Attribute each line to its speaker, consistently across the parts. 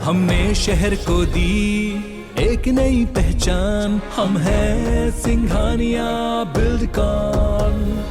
Speaker 1: हमने शहर को दी एक नई पहचान, हम हैं सिंघानिया बिल्डकॉन।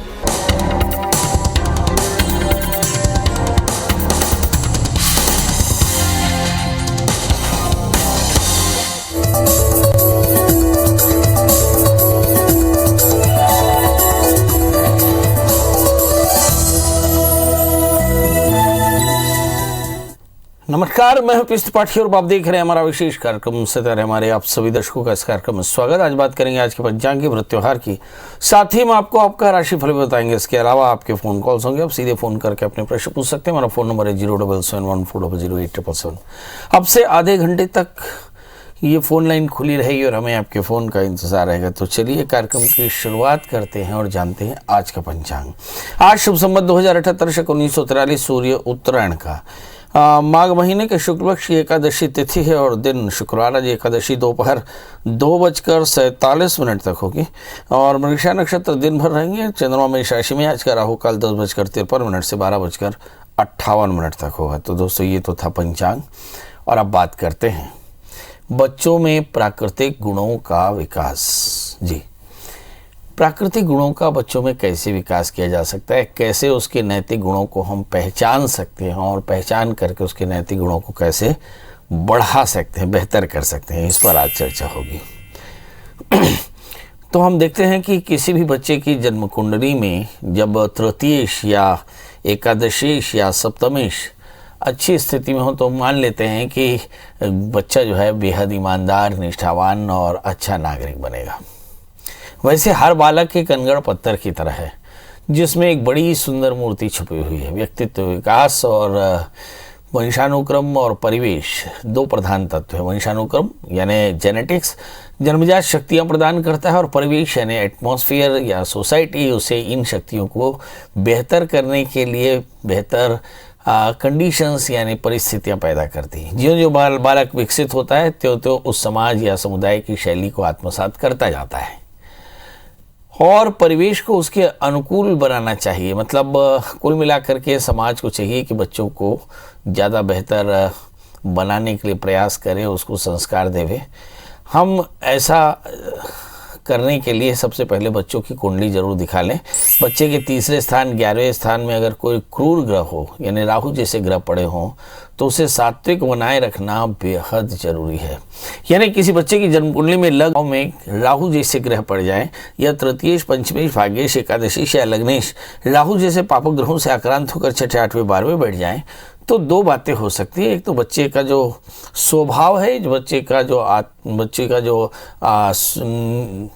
Speaker 2: नमस्कार, मैं हूं पीयूष त्रिपाठी और आप देख रहे हैं हमारा विशेष कार्यक्रम सितारे। हमारे आप सभी दर्शकों का इस कार्यक्रम में स्वागत। आज बात करेंगे आज के पंचांग की, व्रत त्योहार की, साथ ही हम आपको आपका राशिफल भी बताएंगे। इसके अलावा आपके फोन कॉल्स होंगे, आप सीधे फोन करके अपने प्रश्न पूछ सकते हैं। हमारा फोन नंबर है 07714000877। अब से आधे घंटे तक ये फोन लाइन खुली रहेगी और हमें आपके फ़ोन का इंतजार रहेगा। तो चलिए कार्यक्रम की शुरुआत करते हैं और जानते हैं आज का पंचांग। आज शुभ संवत 2078 शक 1943, सूर्य उत्तरायण का माघ महीने के शुक्ल पक्ष की एकादशी तिथि है और दिन शुक्रवार। आज एकादशी दोपहर 2:47 तक होगी और मृगशिरा नक्षत्र दिन भर रहेंगे। चंद्रमा मेष राशि में। आज का राहु काल 10:53 से 12:58 तक होगा। तो दोस्तों ये तो था पंचांग और अब बात करते हैं बच्चों में प्राकृतिक गुणों का विकास। जी, प्राकृतिक गुणों का बच्चों में कैसे विकास किया जा सकता है, कैसे उसके नैतिक गुणों को हम पहचान सकते हैं और पहचान करके उसके नैतिक गुणों को कैसे बढ़ा सकते हैं, बेहतर कर सकते हैं, इस पर आज चर्चा होगी। तो हम देखते हैं कि किसी भी बच्चे की जन्म कुंडली में जब तृतीयेश या एकादशीश या सप्तमेश अच्छी स्थिति में हो तो मान लेते हैं कि बच्चा जो है बेहद ईमानदार, निष्ठावान और अच्छा नागरिक बनेगा। वैसे हर बालक एक अनगढ़ पत्थर की तरह है जिसमें एक बड़ी सुंदर मूर्ति छुपी हुई है। व्यक्तित्व विकास और वंशानुक्रम और परिवेश दो प्रधान तत्व है। वंशानुक्रम यानी जेनेटिक्स जन्मजात शक्तियां प्रदान करता है और परिवेश यानी एटमॉस्फेयर या सोसाइटी उसे इन शक्तियों को बेहतर करने के लिए बेहतर कंडीशंस यानी परिस्थितियां पैदा करती हैं। ज्यों जो बालक विकसित होता है त्यों उस समाज या समुदाय की शैली को आत्मसात करता जाता है और परिवेश को उसके अनुकूल बनाना चाहिए। मतलब कुल मिलाकर के समाज को चाहिए कि बच्चों को ज़्यादा बेहतर बनाने के लिए प्रयास करें, उसको संस्कार देवे। हम ऐसा करने के लिए सबसे पहले बच्चों की कुंडली जरूर दिखा लें। बच्चे के तीसरे स्थान 11वें स्थान में अगर कोई क्रूर ग्रह हो यानी राहु जैसे ग्रह पड़े हों तो उसे सात्विक बनाए रखना बेहद जरूरी है। यानी किसी बच्चे की जन्म कुंडली में लग्न में राहु जैसे ग्रह पड़ जाए या तृतीयेश, पंचमेश, भाग्येश, एकादशीश या लग्नेश राहु जैसे पापक ग्रहों से आक्रांत होकर 6ठे, 8वें, 12वें बैठ जाएं तो दो बातें हो सकती है। एक तो बच्चे का जो स्वभाव है, बच्चे का जो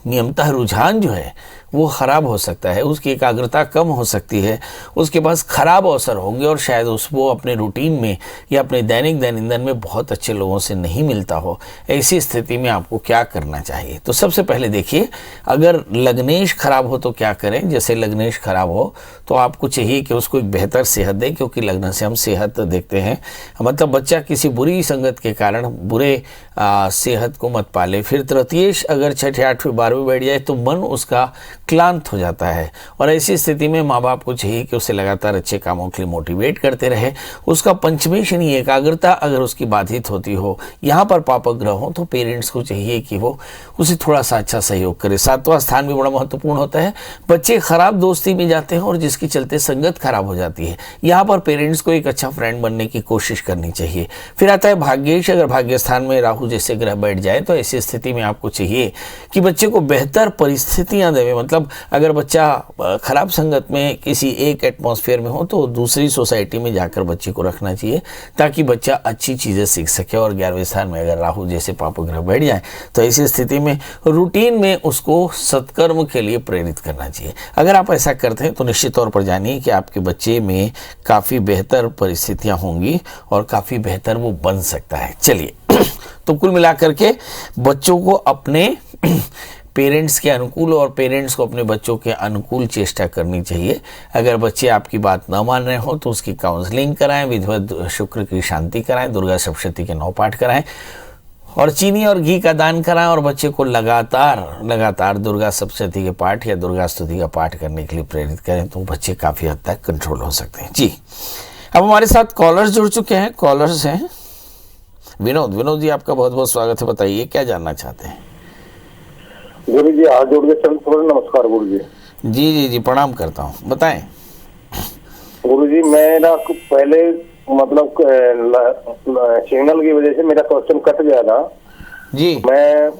Speaker 2: नियमतः रुझान जो है वो ख़राब हो सकता है, उसकी एकाग्रता कम हो सकती है, उसके पास खराब अवसर होंगे और शायद वो अपने रूटीन में या अपने दैनिक में बहुत अच्छे लोगों से नहीं मिलता हो। ऐसी स्थिति में आपको क्या करना चाहिए? तो सबसे पहले देखिए, अगर लग्नेश खराब हो तो क्या करें। जैसे लग्नेश खराब हो तो आपको चाहिए कि उसको एक बेहतर सेहत दें, क्योंकि लग्न से हम सेहत देखते हैं। मतलब बच्चा किसी बुरी संगत के कारण बुरे सेहत को मत पाले। फिर तृतीयेश अगर 6ठे, 8वें, 12वें बैठ जाए तो मन उसका क्लांत हो जाता है और ऐसी स्थिति में माँ बाप को चाहिए कि उसे लगातार अच्छे कामों के लिए मोटिवेट करते रहे। उसका पंचमेश यानी एकाग्रता अगर उसकी बाधित होती हो, यहाँ पर पापक ग्रह हो, तो पेरेंट्स को चाहिए कि वो उसे थोड़ा सा अच्छा सहयोग करे। 7वां स्थान भी बड़ा महत्वपूर्ण होता है। बच्चे खराब दोस्ती में जाते हैं और जिसके चलते संगत खराब हो जाती है। यहाँ पर पेरेंट्स को एक अच्छा फ्रेंड बनने की कोशिश करनी चाहिए। फिर आता है भाग्येश। अगर भाग्य स्थान में राहु जैसे ग्रह बैठ जाए तो ऐसी स्थिति में आपको चाहिए कि बच्चे को बेहतर परिस्थितियां देवे। मतलब अगर बच्चा खराब संगत में किसी एक एटमॉस्फेयर में हो तो दूसरी सोसाइटी में जाकर बच्चे को रखना चाहिए ताकि बच्चा अच्छी चीज़ें सीख सके। और 11वें स्थान में अगर राहु जैसे पापक ग्रह बैठ जाए तो ऐसी स्थिति में रूटीन में उसको सत्कर्म के लिए प्रेरित करना चाहिए। अगर आप ऐसा करते हैं तो निश्चित तौर पर जानिए कि आपके बच्चे में काफ़ी बेहतर परिस्थितियाँ होंगी और काफ़ी बेहतर वो बन सकता है। चलिए, तो कुल मिलाकर के बच्चों को अपने पेरेंट्स के अनुकूल और पेरेंट्स को अपने बच्चों के अनुकूल चेष्टा करनी चाहिए। अगर बच्चे आपकी बात न मान रहे हो तो उसकी काउंसलिंग कराएं, विधिवत शुक्र की शांति कराएं, दुर्गा सप्तशती के 9 पाठ कराएं और चीनी और घी का दान कराएं और बच्चे को लगातार दुर्गा सप्तशती के पाठ या दुर्गा स्तुति का पाठ करने के लिए प्रेरित करें तो बच्चे काफ़ी हद तक कंट्रोल हो सकते हैं। जी, अब हमारे साथ कॉलर्स जुड़ चुके हैं। कॉलर्स हैं विनोद, विनोद जी आपका बहुत बहुत स्वागत है। बताइए क्या जानना चाहते हैं।
Speaker 3: गुरु जी हाथ जोड़ के नमस्कार गुरु जी।
Speaker 2: जी जी जी प्रणाम करता हूँ, बताएं।
Speaker 3: गुरु जी मेरा पहले मतलब सिग्नल की वजह से मेरा क्वेश्चन कट गया था
Speaker 2: जी।
Speaker 3: मैं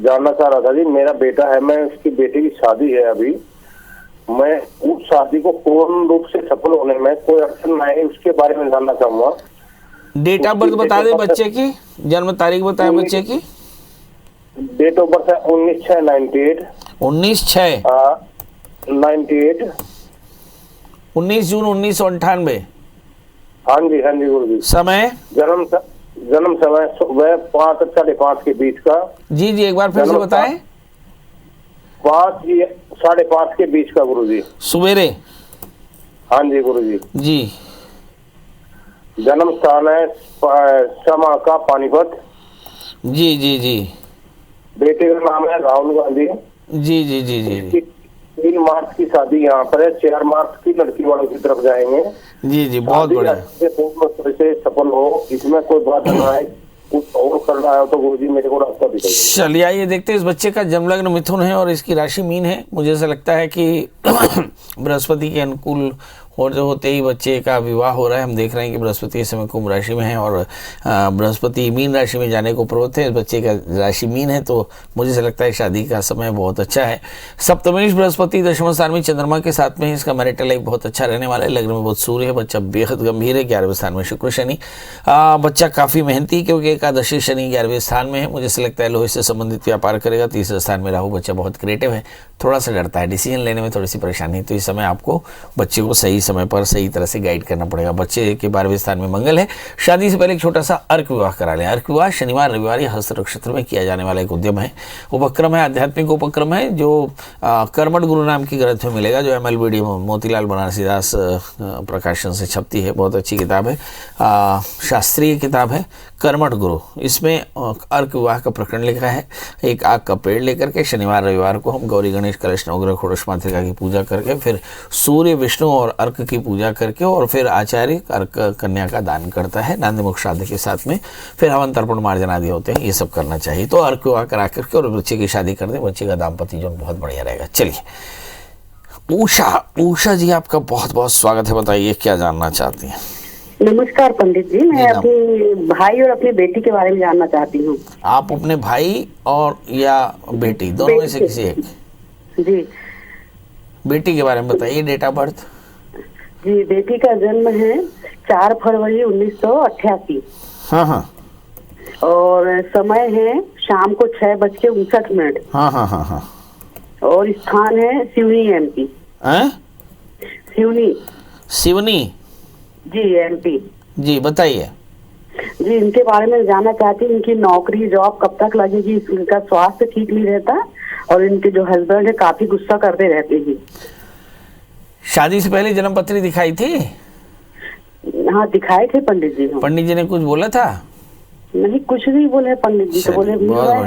Speaker 3: जानना चाह रहा था जी, मेरा बेटा है, मैं उसकी बेटे की शादी है अभी, मैं उस शादी को पूर्ण रूप से सफल होने में कोई अड़चन ना है उसके बारे में जानना चाहूंगा।
Speaker 2: डेट ऑफ बर्थ बता दे बच्चे की, जन्म तारीख बताएं बच्चे की।
Speaker 3: डेट ऑफ बर्थ है 19/6/98।
Speaker 2: 19/6/98। 19 जून 1998।
Speaker 3: हाँ जी गुरु जी।
Speaker 2: समय
Speaker 3: जन्म समय सुबह 5 से 5:30 के बीच का।
Speaker 2: जी जी एक बार फिर से बताएं।
Speaker 3: 5 से 5:30 के बीच का गुरु जी,
Speaker 2: सवेरे।
Speaker 3: हाँ जी गुरु जी।
Speaker 2: जी।
Speaker 3: जन्म स्थान है समा का पानीपत।
Speaker 2: जी जी जी।
Speaker 3: बेटे का नाम है राहुल गांधी।
Speaker 2: जी जी जी जी जी
Speaker 3: 3 मार्च की शादी यहाँ पर है, 4 मार्च की लड़की वालों की तरफ जाएंगे।
Speaker 2: जी जी बहुत बढ़िया।
Speaker 3: से सफल हो, इसमें कोई बात ना आए, कुछ और करना है तो गुरु जी मेरे को रास्ता दिखाइए।
Speaker 2: चलिए आइए देखते हैं। इस बच्चे का जन्म लग्न मिथुन है और इसकी राशि मीन है। मुझे ऐसा लगता है कि बृहस्पति के अनुकूल होते ही बच्चे का विवाह हो रहा है। हम देख रहे हैं कि बृहस्पति इस समय कुंभ राशि में है और बृहस्पति मीन राशि में जाने को प्रवृत्त है। इस बच्चे का राशि मीन है तो मुझे ऐसा लगता है शादी का समय बहुत अच्छा है। सप्तमेश बृहस्पति दशम स्थान में चंद्रमा के साथ में इसका मैरिटल लाइफ बहुत अच्छा रहने वाला है। लग्न में बहुत सूर्य है, बच्चा बेहद गंभीर है। 11वें स्थान में शुक्र शनि, बच्चा काफ़ी मेहनती क्योंकि एकादशी शनि 11वें स्थान में है। मुझे ऐसा लगता है लोहे से संबंधित व्यापार करेगा। 3रे स्थान में राहु, बच्चा बहुत क्रिएटिव है, थोड़ा सा डरता है, डिसीजन लेने में थोड़ी सी परेशानी है। तो इस समय आपको बच्चे को सही समय पर सही तरह से गाइड करना पड़ेगा। बच्चे के 12वें स्थान में मंगल है। शादी से पहले एक छोटा सा अर्क विवाह करा लें। अर्क विवाह शनिवार रविवार या हस्त नक्षत्र में किया जाने वाला एक उद्यम है, उपक्रम है, आध्यात्मिक उपक्रम है जो कर्मठ गुरु नाम की ग्रंथ में मिलेगा, जो MLBD मोतीलाल बनारसीदास प्रकाशन से छपती है। बहुत अच्छी किताब है, शास्त्रीय किताब है कर्मठ गुरु। इसमें अर्क विवाह का प्रकरण लिखा है। एक आग का पेड़ लेकर के शनिवार रविवार को हम गौरी गणेश कलश नवग्रह षोडश मातृका की पूजा करके, फिर सूर्य विष्णु और अर्क की पूजा करके, और फिर आचार्य अर्क कन्या का दान करता है नांदी मुख श्राद्ध के साथ में। फिर हवन तर्पण मार्जन आदि होते हैं, ये सब करना चाहिए। तो अर्क विवाह करा करके और बच्चे की शादी कर दे, बच्चे का दाम्पत्य जीवन बहुत बढ़िया रहेगा। चलिए उषा जी आपका बहुत बहुत स्वागत है। बताइए क्या जानना चाहती हैं।
Speaker 4: नमस्कार पंडित जी, मैं अपने भाई और अपनी बेटी के बारे में जानना चाहती हूँ।
Speaker 2: आप अपने भाई और या बेटी दोनों में से किसी एक?
Speaker 4: जी।
Speaker 2: बेटी के बारे में बताइए। Date of birth?
Speaker 4: जी, बेटी का जन्म है 4 फरवरी 1988।
Speaker 2: हाँ हाँ।
Speaker 4: और समय है शाम को 6:59।
Speaker 2: हाँ हाँ हाँ हाँ।
Speaker 4: और स्थान है सिवनी MP।
Speaker 2: सिवनी
Speaker 4: जी MP।
Speaker 2: जी बताइए।
Speaker 4: जी, इनके बारे में जानना चाहती हूँ, इनकी नौकरी जॉब कब तक लगेगी, इनका स्वास्थ्य ठीक नहीं रहता और इनके जो हस्बैंड है काफी गुस्सा करते रहते हैं।
Speaker 2: शादी से पहले जन्म पत्री दिखाई थी?
Speaker 4: हाँ दिखाए थे पंडित जी।
Speaker 2: पंडित जी ने कुछ बोला था?
Speaker 4: नहीं, कुछ नहीं बोले पंडित जी। तो बोले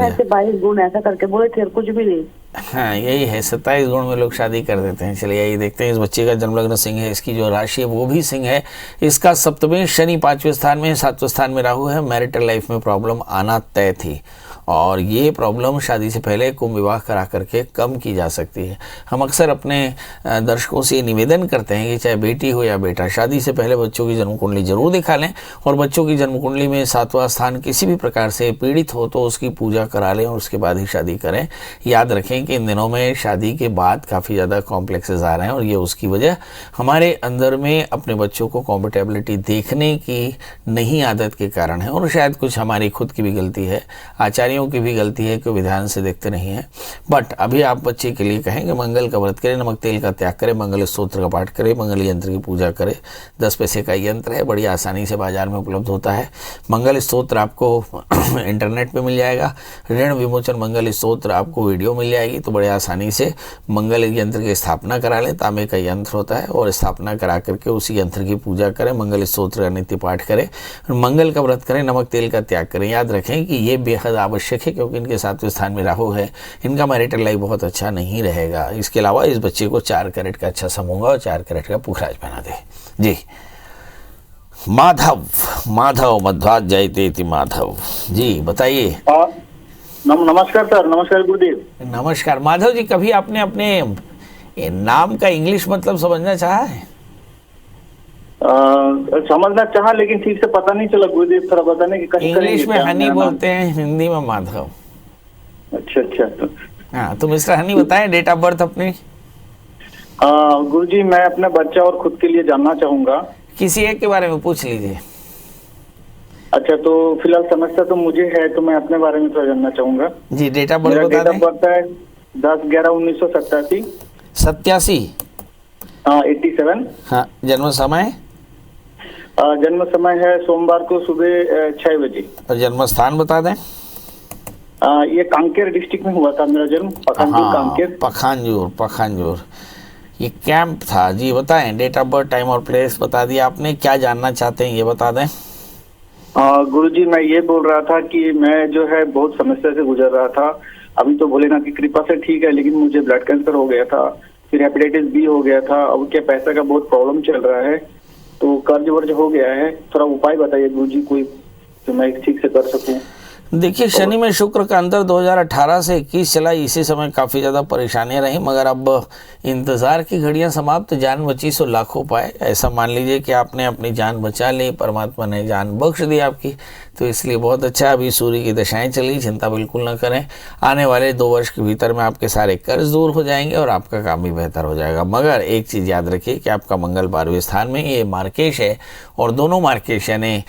Speaker 4: ऐसे 22 गुण ऐसा करके बोले थे और कुछ भी नहीं।
Speaker 2: हाँ यही है, 27 गुण में लोग शादी कर देते हैं। चलिए यही देखते हैं। इस बच्चे का जन्म लग्न सिंह है, इसकी जो राशि है वो भी सिंह है। इसका सप्तमें शनि 5वें स्थान में, 7वें स्थान में राहु है। मैरिटल लाइफ में प्रॉब्लम आना तय थी और ये प्रॉब्लम शादी से पहले कुंभ विवाह करा करके कम की जा सकती है। हम अक्सर अपने दर्शकों से निवेदन करते हैं कि चाहे बेटी हो या बेटा, शादी से पहले बच्चों की जन्म कुंडली जरूर दिखा लें और बच्चों की जन्म कुंडली में 7वां स्थान किसी भी प्रकार से पीड़ित हो तो उसकी पूजा करा लें और उसके बाद ही शादी करें। याद रखें कि इन दिनों में शादी के बाद काफ़ी ज़्यादा कॉम्प्लेक्सेस आ रहे हैं और ये उसकी वजह हमारे अंदर में अपने बच्चों को कॉम्पेटेबिलिटी देखने की नहीं आदत के कारण है और शायद कुछ हमारी खुद की भी गलती है, आचार्यों की भी गलती है कि विधान से देखते नहीं है। बट अभी आप बच्चे के लिए कहेंगे मंगल का व्रत करें, नमक तेल का त्याग करें, मंगल स्तोत्र का पाठ करें, मंगल यंत्र की पूजा करें। 10 पैसे का यंत्र है, बड़ी आसानी से बाजार में उपलब्ध होता है। मंगल स्तोत्र आपको इंटरनेट पे मिल जाएगा। ऋण विमोचन मंगल स्तोत्र आपको वीडियो मिल जाएगी। तो बड़े आसानी से मंगल यंत्र की स्थापना करा लें। तांबे का यंत्र होता है और स्थापना करा करके उसी यंत्र की पूजा करें, मंगल स्तोत्र का नित्य पाठ करें, मंगल का व्रत करें, नमक तेल का त्याग करें। याद रखें कि ये बेहद आवश्यक है क्योंकि इनके 7वें स्थान में राहु है। इनका मैरिटल लाइफ बहुत अच्छा नहीं रहेगा। इसके अलावा इस बच्चे को 4 कैरेट का अच्छा समूंगा और 4 कैरेट का पुखराज पहना दे। जी माधव, माधव मध्वात जयते इति माधव जी, बताइए।
Speaker 5: नमस्कार सर। नमस्कार गुरुदेव।
Speaker 2: नमस्कार माधव जी, कभी आपने अपने नाम का इंग्लिश मतलब समझना चाहा है?
Speaker 5: समझना चाहा लेकिन ठीक से पता नहीं चला गुरुदेव, थोड़ा बताने की कोशिश करेंगे।
Speaker 2: इंग्लिश में हनी बोलते हैं, हिंदी में माधव।
Speaker 5: अच्छा।
Speaker 2: हाँ तो मिस्टर हनी बताएं डेट ऑफ बर्थ अपनी।
Speaker 5: गुरुजी मैं अपने बच्चा और खुद के लिए जानना चाहूंगा।
Speaker 2: किसी एक के बारे में पूछ लीजिए।
Speaker 5: अच्छा, तो फिलहाल समस्या तो मुझे है, तो मैं अपने बारे में थोड़ा जानना चाहूंगा
Speaker 2: जी। डेट ऑफ बर्थ बता
Speaker 5: डेट ऑफ
Speaker 2: दें।
Speaker 5: बर्थ है 10/11/1987।
Speaker 2: 87।
Speaker 5: हाँ 87।
Speaker 2: हाँ, जन्म समय?
Speaker 5: जन्म समय है सोमवार को सुबह 6 बजे।
Speaker 2: और जन्म स्थान बता दें।
Speaker 5: ये कांकेर डिस्ट्रिक्ट में हुआ था मेरा जन्म, पखानजोर कांकेर।
Speaker 2: पखानजोर ये कैंप था जी। बताएं डेट ऑफ बर्थ, टाइम और प्लेस बता दिया आपने, क्या जानना चाहते हैं ये बता दें।
Speaker 5: गुरुजी मैं ये बोल रहा था कि मैं जो है बहुत समस्या से गुजर रहा था। अभी तो भोलेनाथ की कृपा से ठीक है, लेकिन मुझे ब्लड कैंसर हो गया था, फिर हेपेटाइटिस बी हो गया था। अब क्या पैसा का बहुत प्रॉब्लम चल रहा है, तो कर्ज वर्ज हो गया है। थोड़ा उपाय बताइए गुरुजी कोई, तो मैं ठीक से कर सकूं।
Speaker 2: देखिए, शनि में शुक्र का अंतर 2018 से 21 चला। इसी समय काफ़ी ज़्यादा परेशानियां रही, मगर अब इंतज़ार की घड़ियां समाप्त, जान बची सो लाखों पाए। ऐसा मान लीजिए कि आपने अपनी जान बचा ली, परमात्मा ने जान बख्श दी आपकी, तो इसलिए बहुत अच्छा। अभी सूर्य की दशाएं चली, चिंता बिल्कुल ना करें। आने वाले 2 वर्ष के भीतर में आपके सारे कर्ज दूर हो जाएंगे और आपका काम भी बेहतर हो जाएगा। मगर एक चीज़ याद रखिए कि आपका मंगल 12वें स्थान में, ये मार्केश है, और दोनों मार्केश यानी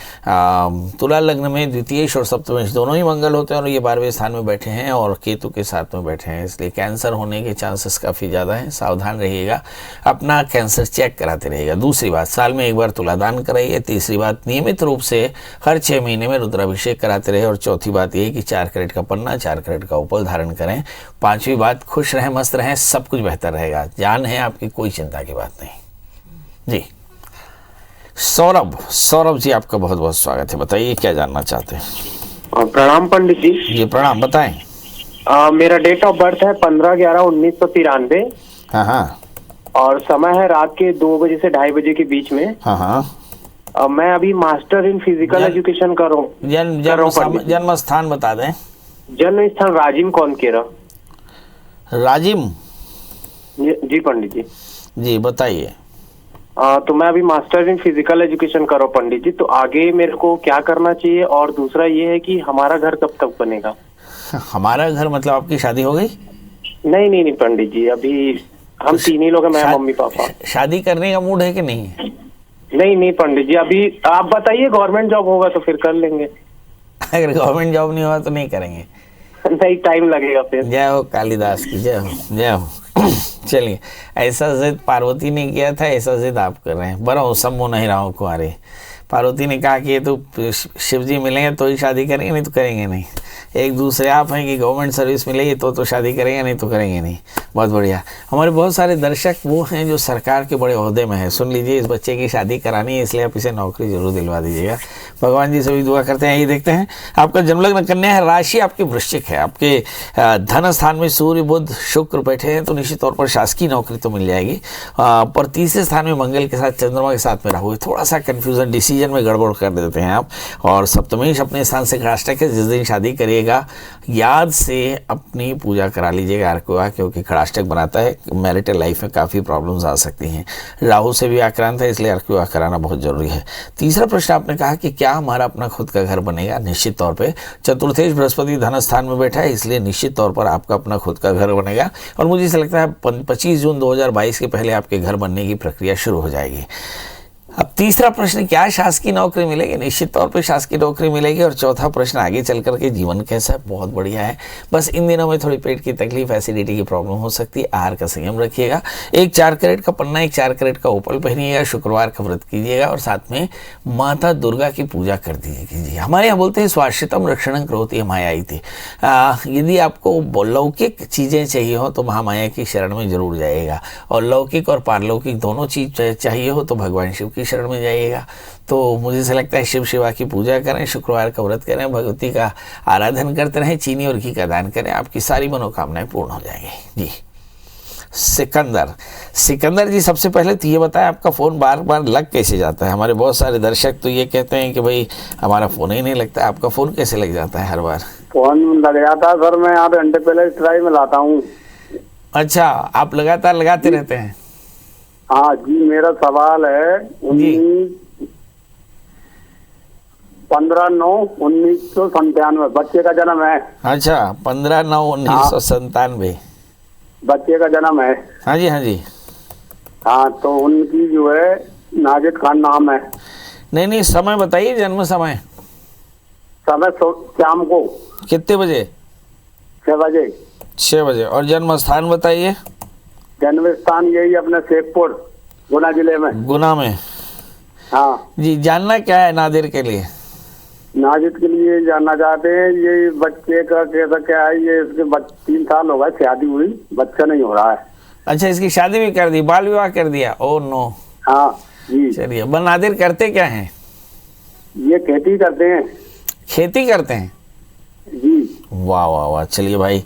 Speaker 2: तुला लग्न में द्वितीयेश और सप्तमेश दोनों ही मंगल होते हैं, और ये 12वें स्थान में बैठे हैं और केतु के साथ में बैठे हैं, इसलिए कैंसर होने के चांसेस काफ़ी ज़्यादा हैं। सावधान रहिएगा, अपना कैंसर चेक कराते रहिएगा। दूसरी बात, साल में एक बार तुलादान कराइए। तीसरी बात, नियमित रूप से हर 6 महीने में रुद्राभिषेक कराते रहे। और चौथी बात ये कि 4 कैरेट का पन्ना, 4 कैरेट का उपल धारण करें। 5वीं बात, खुश रहें, मस्त रहें, सब कुछ बेहतर रहेगा। जान है आपकी, कोई चिंता की बात नहीं जी। सौरभ जी, आपका बहुत बहुत स्वागत है। बताइए क्या जानना चाहते हैं।
Speaker 6: प्रणाम पंडित जी।
Speaker 2: जी प्रणाम, बताएं।
Speaker 6: मेरा डेट ऑफ बर्थ है 15/11/1993।
Speaker 2: हाँ।
Speaker 6: और समय है रात के 2 बजे से 2:30 बजे के बीच में।
Speaker 2: हाँ।
Speaker 6: मैं अभी मास्टर इन फिजिकल एजुकेशन कर रहा हूँ।
Speaker 2: जन्म स्थान बता दें।
Speaker 6: जन्म स्थान राजिम कौनकेरा।
Speaker 2: राजिम
Speaker 6: जी पंडित जी।
Speaker 2: जी बताइए।
Speaker 6: तो मैं अभी मास्टर इन फिजिकल एजुकेशन कर रहा हूँ पंडित जी, तो आगे मेरे को क्या करना चाहिए? और दूसरा ये है कि हमारा घर कब तक बनेगा?
Speaker 2: हमारा घर मतलब आपकी शादी हो गई?
Speaker 6: नहीं पंडित जी, अभी हम 3 ही लोग हैं, मैं मम्मी पापा।
Speaker 2: शादी करने का मूड है कि नहीं?
Speaker 6: नहीं पंडित जी, अभी आप बताइए, गवर्नमेंट जॉब होगा तो फिर कर लेंगे।
Speaker 2: अगर गवर्नमेंट जॉब नहीं होगा तो नहीं करेंगे?
Speaker 6: नहीं, टाइम लगेगा फिर।
Speaker 2: जय हो कालिदास की, जय हो। चलिए, ऐसा जिद पार्वती ने किया था, ऐसा जिद आप कर रहे हैं। बरो सम्मो नहीं रहो कुंवारे। पार्वती ने कहा कि ये तो शिव जी मिलेंगे तो ही शादी करेंगे, नहीं तो करेंगे नहीं। एक दूसरे आप हैं कि गवर्नमेंट सर्विस मिलेगी तो शादी करेंगे, नहीं तो करेंगे नहीं। बहुत बढ़िया। हमारे बहुत सारे दर्शक वो हैं जो सरकार के बड़े ओहदे में हैं। सुन लीजिए, इस बच्चे की शादी करानी है, इसलिए आप इसे नौकरी जरूर दिलवा दीजिएगा। भगवान जी सभी दुआ करते हैं। ये देखते हैं, आपका जन्मलग्न कन्या है, राशि आपकी वृश्चिक है, आपके धन स्थान में सूर्य बुध शुक्र बैठे हैं, तो निश्चित तौर पर शासकीय नौकरी तो मिल जाएगी। पर तीसरे स्थान में मंगल के साथ चंद्रमा के साथ में राहु है, थोड़ा सा कन्फ्यूजन, डिसीजन में गड़बड़ कर देते हैं आप। और सप्तमेश अपने स्थान से खड़ाष्टक है, जिस दिन शादी करिएगा याद से अपनी पूजा करा लीजिएगा अर्क, क्योंकि खड़ाष्टक बनाता है, मैरिटल लाइफ में काफ़ी प्रॉब्लम्स आ सकती हैं। राहु से भी आक्रांत है, इसलिए अर्क कराना बहुत जरूरी है। तीसरा प्रश्न आपने कहा कि क्या हमारा अपना खुद का घर बनेगा? निश्चित तौर पे चतुर्थेश बृहस्पति धन स्थान में बैठा है, इसलिए निश्चित तौर पर आपका अपना खुद का घर बनेगा। और मुझे ऐसा लगता है 25 जून 2022 के पहले आपके घर बनने की प्रक्रिया शुरू हो जाएगी। अब तीसरा प्रश्न, क्या शासकीय नौकरी मिलेगी? निश्चित तौर पे शासकीय नौकरी मिलेगी। और चौथा प्रश्न, आगे चल करके जीवन कैसा है? बहुत बढ़िया है। बस इन दिनों में थोड़ी पेट की तकलीफ, एसिडिटी की प्रॉब्लम हो सकती है, आहार का संयम रखिएगा। एक 4 कैरेट का पन्ना, एक 4 कैरेट का उपल पहनिएगा, शुक्रवार का व्रत कीजिएगा, और साथ में माता दुर्गा की पूजा कर कीजिए। हमारे यहाँ बोलते हैं स्वाश्रितम रक्षणं करोति माया इति। यदि आपको लौकिक चीज़ें चाहिए हो तो महामाया की शरण में जरूर जाइएगा, और लौकिक और पारलौकिक दोनों चीज चाहिए हो तो भगवान शिव की शरण में जाइएगा। तो मुझे ऐसा लगता है शिव शिवा की पूजा करें, शुक्रवार का व्रत करें, भगवती का आराधन करते रहें, चीनी और घी का दान करें, आपकी सारी मनोकामनाएं पूर्ण हो जाएंगी जी। सिकंदर जी, सबसे पहले तो ये बताएं आपका फ़ोन बार बार लग कैसे जाता है? हमारे बहुत सारे दर्शक तो ये कहते हैं कि भाई हमारा फ़ोन ही नहीं लगता, आपका फ़ोन कैसे लग जाता है हर बार?
Speaker 5: फोन लग जाता है सर, मैं 8 घंटे पहले ट्राई में लाता हूँ।
Speaker 2: अच्छा, आप लगातार लगाते रहते हैं?
Speaker 5: हाँ जी, मेरा सवाल है 15/9/1997 बच्चे का जन्म है।
Speaker 2: अच्छा, 15/9/1997
Speaker 5: बच्चे का जन्म है।
Speaker 2: हाँ जी, हाँ जी।
Speaker 5: हाँ, तो उनकी जो है नाजिद खान नाम है।
Speaker 2: नहीं, समय बताइए, जन्म समय।
Speaker 5: समय शाम को
Speaker 2: कितने बजे?
Speaker 5: 6 बजे।
Speaker 2: 6 बजे। और जन्म स्थान बताइए।
Speaker 5: जन्म स्थान यही अपने शेखपुर, गुना जिले में।
Speaker 2: गुना में।
Speaker 5: हाँ
Speaker 2: जी, जानना क्या है नादिर के लिए?
Speaker 5: नाजिद के लिए जानना चाहते हैं, ये बच्चे का कैसा क्या है? ये इसके 3 साल हो गए शादी हुई, बच्चा नहीं हो रहा है।
Speaker 2: अच्छा, इसकी शादी भी कर दी, बाल विवाह कर दिया? Oh no.
Speaker 5: हाँ जी।
Speaker 2: चलिए, नादिर करते क्या हैं?
Speaker 5: ये खेती करते हैं।
Speaker 2: खेती करते हैं?
Speaker 5: जी।
Speaker 2: वाह वाह वाह। चलिए भाई,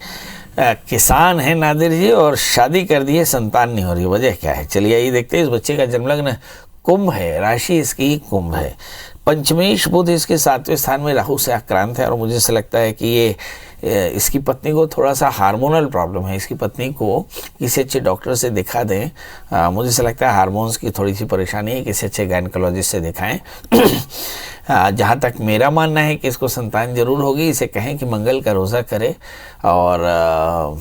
Speaker 2: किसान है नादिर जी और शादी कर दी है, संतान नहीं हो रही, वजह क्या है? चलिए ये देखते हैं। इस बच्चे का जन्म लग्न कुंभ है, राशि इसकी कुंभ है, पंचमेश बुध इसके 7वें स्थान में राहु से आक्रांत है। और मुझे ऐसा लगता है कि ये इसकी पत्नी को थोड़ा सा हार्मोनल प्रॉब्लम है, इसकी पत्नी को किसी अच्छे डॉक्टर से दिखा दें। मुझे ऐसा लगता है हार्मोन्स की थोड़ी सी परेशानी है, किसी अच्छे गायनेकोलॉजिस्ट से दिखाएं। जहाँ तक मेरा मानना है कि इसको संतान जरूर होगी। इसे कहें कि मंगल का रोज़ा करे और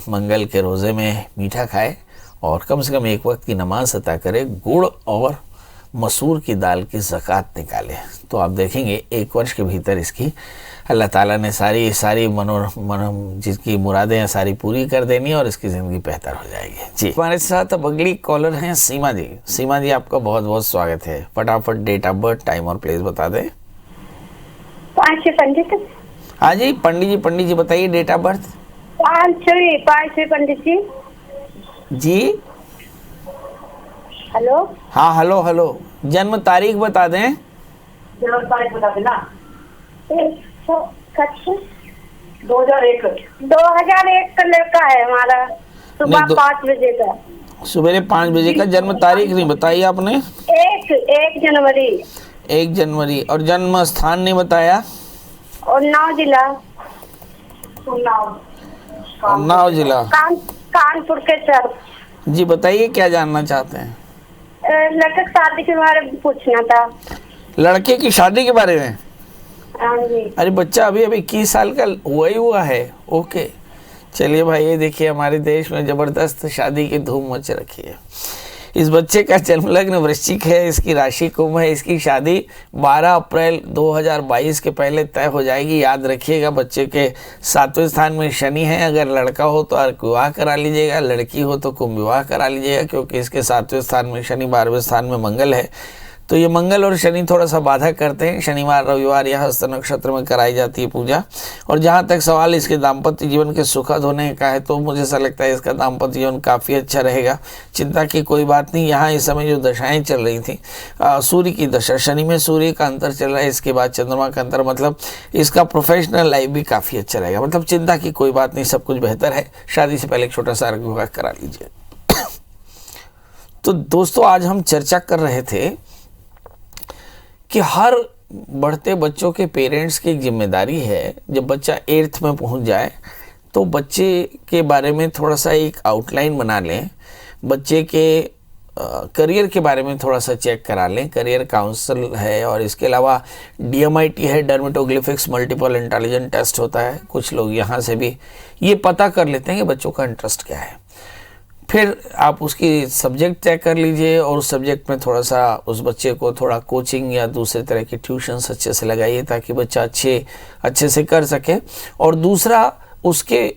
Speaker 2: मंगल के रोज़े में मीठा खाए और कम से कम 1 वक्त की नमाज अता करे, गुड़ और मसूर की दाल की ज़कात निकाले, तो आप देखेंगे 1 वर्ष के भीतर इसकी अल्लाह ताला ने सारी जिसकी मुरादें हैं सारी पूरी कर देनी और इसकी ज़िंदगी बेहतर हो जाएगी। जी, हमारे साथ अब अगली कॉलर हैं सीमा जी। सीमा जी, आपका बहुत बहुत स्वागत है। फटाफट डेट ऑफ बर्थ, टाइम और प्लेस बता दें।
Speaker 7: 5 पंडित।
Speaker 2: हाँ जी, पंडित जी बताइए date of birth.
Speaker 7: 5 pandit ji.
Speaker 2: जी
Speaker 7: हेलो।
Speaker 2: हाँ, हेलो। जन्म तारीख बता दें।
Speaker 7: जन्म तारीख बता देना। 2001 का लड़का है हमारा, सुबह 5 बजे का।
Speaker 2: सवेरे 5 बजे का। जन्म तारीख नहीं बताई आपने?
Speaker 7: 1 जनवरी।
Speaker 2: 1 जनवरी। और जन्म स्थान नहीं बताया?
Speaker 7: उन्नाव जिला।
Speaker 2: उन्नाव जिला,
Speaker 7: कानपुर के सर।
Speaker 2: जी बताइए, क्या जानना चाहते हैं?
Speaker 7: लड़के की शादी के बारे में पूछना था।
Speaker 2: लड़के की शादी के बारे में?
Speaker 7: हाँ जी।
Speaker 2: अरे बच्चा अभी 21 साल का हुआ है। ओके, चलिए भाई, ये देखिए हमारे देश में जबरदस्त शादी की धूम मच रखी है। इस बच्चे का जन्म लग्न वृश्चिक है, इसकी राशि कुंभ है, इसकी शादी 12 अप्रैल 2022 के पहले तय हो जाएगी। याद रखिएगा, बच्चे के 7वें स्थान में शनि है। अगर लड़का हो तो अर्क विवाह करा लीजिएगा, लड़की हो तो कुंभ विवाह करा लीजिएगा, क्योंकि इसके 7वें स्थान में शनि, 12वें स्थान में मंगल है। तो ये मंगल और शनि थोड़ा सा बाधा करते हैं। शनिवार रविवार यह हस्त नक्षत्र में कराई जाती है पूजा। और जहाँ तक सवाल इसके दाम्पत्य जीवन के सुखद होने का है, तो मुझे ऐसा लगता है इसका दाम्पत्य जीवन काफ़ी अच्छा रहेगा, चिंता की कोई बात नहीं। यहाँ इस समय जो दशाएं चल रही थी, सूर्य की दशा, शनि में सूर्य का अंतर चल रहा है, इसके बाद चंद्रमा का अंतर, मतलब इसका प्रोफेशनल लाइफ भी काफ़ी अच्छा रहेगा। मतलब चिंता की कोई बात नहीं, सब कुछ बेहतर है। शादी से पहले एक छोटा सा अर्घ विवाह करा लीजिए। तो दोस्तों, आज हम चर्चा कर रहे थे कि हर बढ़ते बच्चों के पेरेंट्स की एक जिम्मेदारी है, जब बच्चा 8th में पहुंच जाए तो बच्चे के बारे में थोड़ा सा एक आउटलाइन बना लें, बच्चे के करियर के बारे में थोड़ा सा चेक करा लें। करियर काउंसिल है और इसके अलावा DMIT है, डर्मेटोग्लिफिक्स मल्टीपल इंटेलिजेंट टेस्ट होता है। कुछ लोग यहाँ से भी ये पता कर लेते हैं कि बच्चों का इंटरेस्ट क्या है। फिर आप उसकी सब्जेक्ट चेक कर लीजिए और उस सब्जेक्ट में थोड़ा सा उस बच्चे को थोड़ा कोचिंग या दूसरे तरह के ट्यूशन्स अच्छे से लगाइए, ताकि बच्चा अच्छे से कर सके। और दूसरा, उसके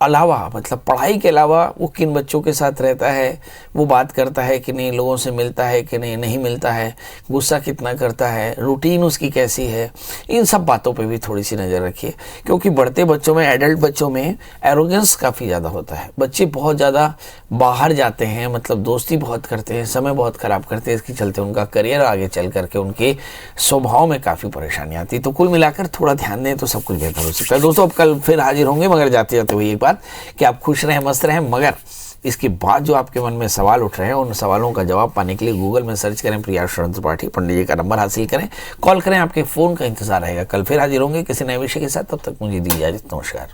Speaker 2: अलावा, मतलब पढ़ाई के अलावा वो किन बच्चों के साथ रहता है, वो बात करता है कि नहीं, लोगों से मिलता है कि नहीं मिलता है, गुस्सा कितना करता है, रूटीन उसकी कैसी है, इन सब बातों पे भी थोड़ी सी नज़र रखिए। क्योंकि बढ़ते बच्चों में, एडल्ट बच्चों में एरोगेंस काफ़ी ज़्यादा होता है। बच्चे बहुत ज़्यादा बाहर जाते हैं, मतलब दोस्ती बहुत करते हैं, समय बहुत ख़राब करते हैं, इसके चलते उनका करियर आगे चल करके उनके स्वभाव में काफ़ी परेशानी आती है। तो कुल मिलाकर थोड़ा ध्यान दें तो सब कुछ बेहतर हो सकता है। दोस्तों, अब कल फिर हाजिर होंगे, मगर जाते जाते वही एक बात कि आप खुश रहें, मस्त रहें, मगर इसके बाद जो आपके मन में सवाल उठ रहे हैं उन सवालों का जवाब पाने के लिए गूगल में सर्च करें प्रिया षड्यंत्र पाठी, पंडित जी का नंबर हासिल करें, कॉल करें, आपके फ़ोन का इंतजार रहेगा। कल फिर हाजिर होंगे किसी नए विषय के साथ, तब तक मुझे दी इजाज़त, नमस्कार।